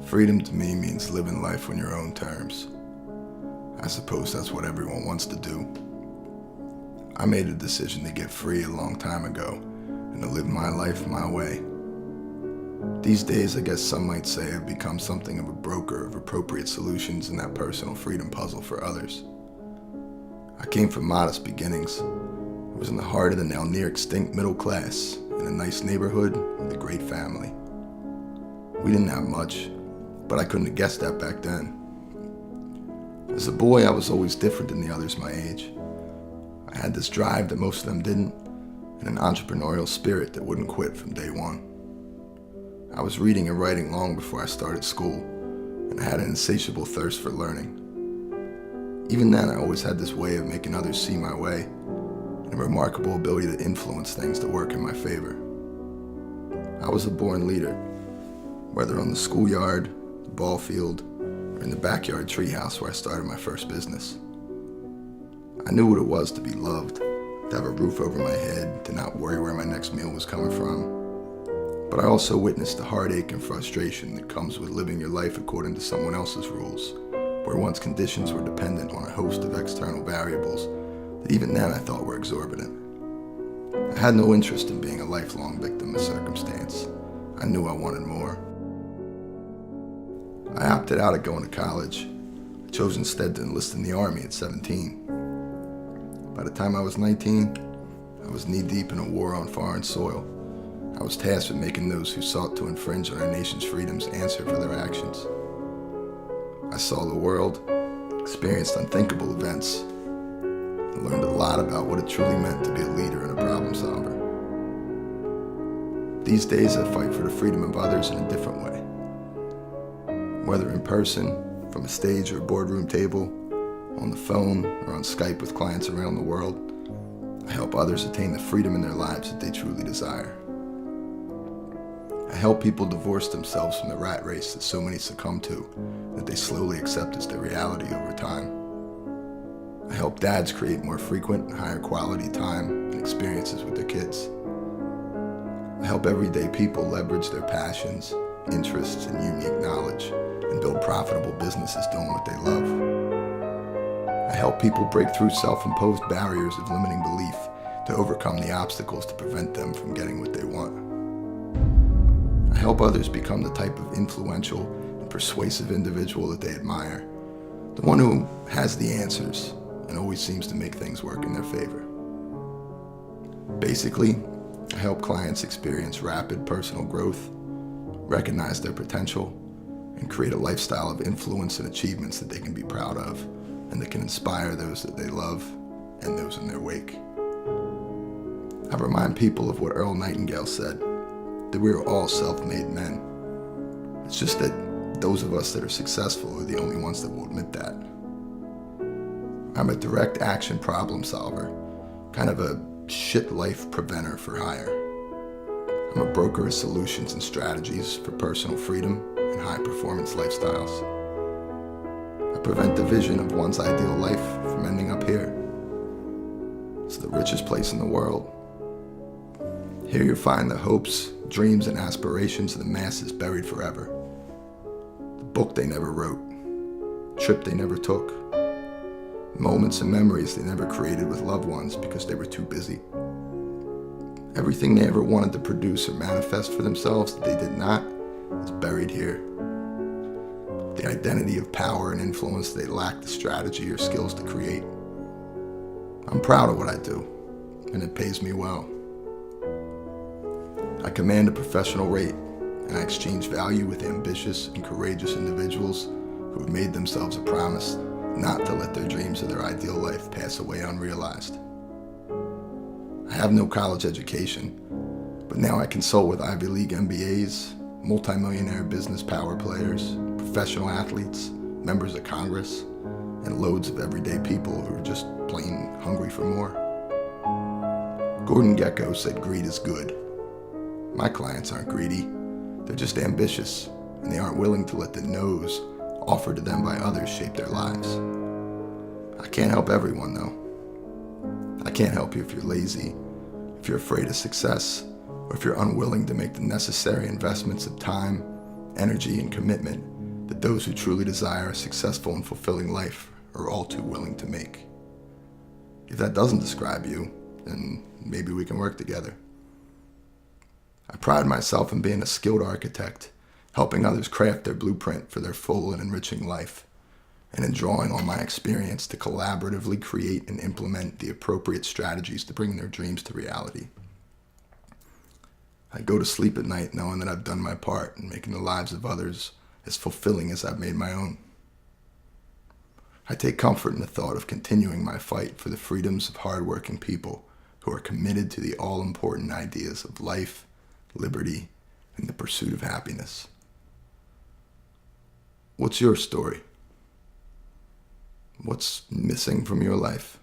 Freedom to me means living life on your own terms. I suppose that's what everyone wants to do. I made a decision to get free a long time ago and to live my life my way. These days, I guess some might say I've become something of a broker of appropriate solutions in that personal freedom puzzle for others. I came from modest beginnings. I was in the heart of the now near extinct middle class, in a nice neighborhood with a great family. We didn't have much, but I couldn't have guessed that back then. As a boy, I was always different than the others my age. I had this drive that most of them didn't, and an entrepreneurial spirit that wouldn't quit from day one. I was reading and writing long before I started school, and I had an insatiable thirst for learning. Even then, I always had this way of making others see my way, and a remarkable ability to influence things to work in my favor. I was a born leader, whether on the schoolyard, the ball field, or in the backyard treehouse where I started my first business. I knew what it was to be loved, to have a roof over my head, to not worry where my next meal was coming from. But I also witnessed the heartache and frustration that comes with living your life according to someone else's rules, where one's conditions were dependent on a host of external variables that even then I thought were exorbitant. I had no interest in being a lifelong victim of circumstance. I knew I wanted more. I opted out of going to college. I chose instead to enlist in the Army at 17. By the time I was 19, I was knee-deep in a war on foreign soil. I was tasked with making those who sought to infringe on our nation's freedoms answer for their actions. I saw the world, experienced unthinkable events, and learned a lot about what it truly meant to be a leader and a problem solver. These days, I fight for the freedom of others in a different way. Whether in person, from a stage or a boardroom table, on the phone, or on Skype with clients around the world, I help others attain the freedom in their lives that they truly desire. I help people divorce themselves from the rat race that so many succumb to, that they slowly accept as their reality over time. I help dads create more frequent and higher quality time and experiences with their kids. I help everyday people leverage their passions, interests, and unique knowledge and build profitable businesses doing what they love. I help people break through self-imposed barriers of limiting belief to overcome the obstacles to prevent them from getting what they want. I help others become the type of influential and persuasive individual that they admire, the one who has the answers and always seems to make things work in their favor. Basically, I help clients experience rapid personal growth, recognize their potential, and create a lifestyle of influence and achievements that they can be proud of and that can inspire those that they love and those in their wake. I remind people of what Earl Nightingale said, that we are all self-made men. It's just that those of us that are successful are the only ones that will admit that. I'm a direct action problem solver, kind of a shit life preventer for hire. I'm a broker of solutions and strategies for personal freedom and high performance lifestyles. I prevent the vision of one's ideal life from ending up here. It's the richest place in the world. Here you'll find the hopes, dreams, and aspirations of the masses buried forever. The book they never wrote, trip they never took, moments and memories they never created with loved ones because they were too busy. Everything they ever wanted to produce or manifest for themselves that they did not is buried here. The identity of power and influence they lacked the strategy or skills to create. I'm proud of what I do, and it pays me well. I command a professional rate, and I exchange value with ambitious and courageous individuals who have made themselves a promise not to let their dreams of their ideal life pass away unrealized. I have no college education, but now I consult with Ivy League MBAs, multimillionaire business power players, professional athletes, members of Congress, and loads of everyday people who are just plain hungry for more. Gordon Gekko said greed is good. My clients aren't greedy, they're just ambitious, and they aren't willing to let the no's offered to them by others shape their lives. I can't help everyone though. I can't help you if you're lazy, if you're afraid of success, or if you're unwilling to make the necessary investments of time, energy, and commitment that those who truly desire a successful and fulfilling life are all too willing to make. If that doesn't describe you, then maybe we can work together. I pride myself in being a skilled architect, helping others craft their blueprint for their full and enriching life, and in drawing on my experience to collaboratively create and implement the appropriate strategies to bring their dreams to reality. I go to sleep at night knowing that I've done my part in making the lives of others as fulfilling as I've made my own. I take comfort in the thought of continuing my fight for the freedoms of hardworking people who are committed to the all-important ideas of life, liberty, and the pursuit of happiness. What's your story? What's missing from your life?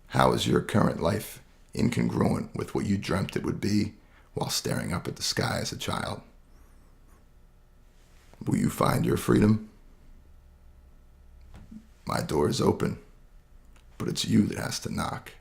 How is your current life incongruent with what you dreamt it would be while staring up at the sky as a child? Will you find your freedom? My door is open, but it's you that has to knock.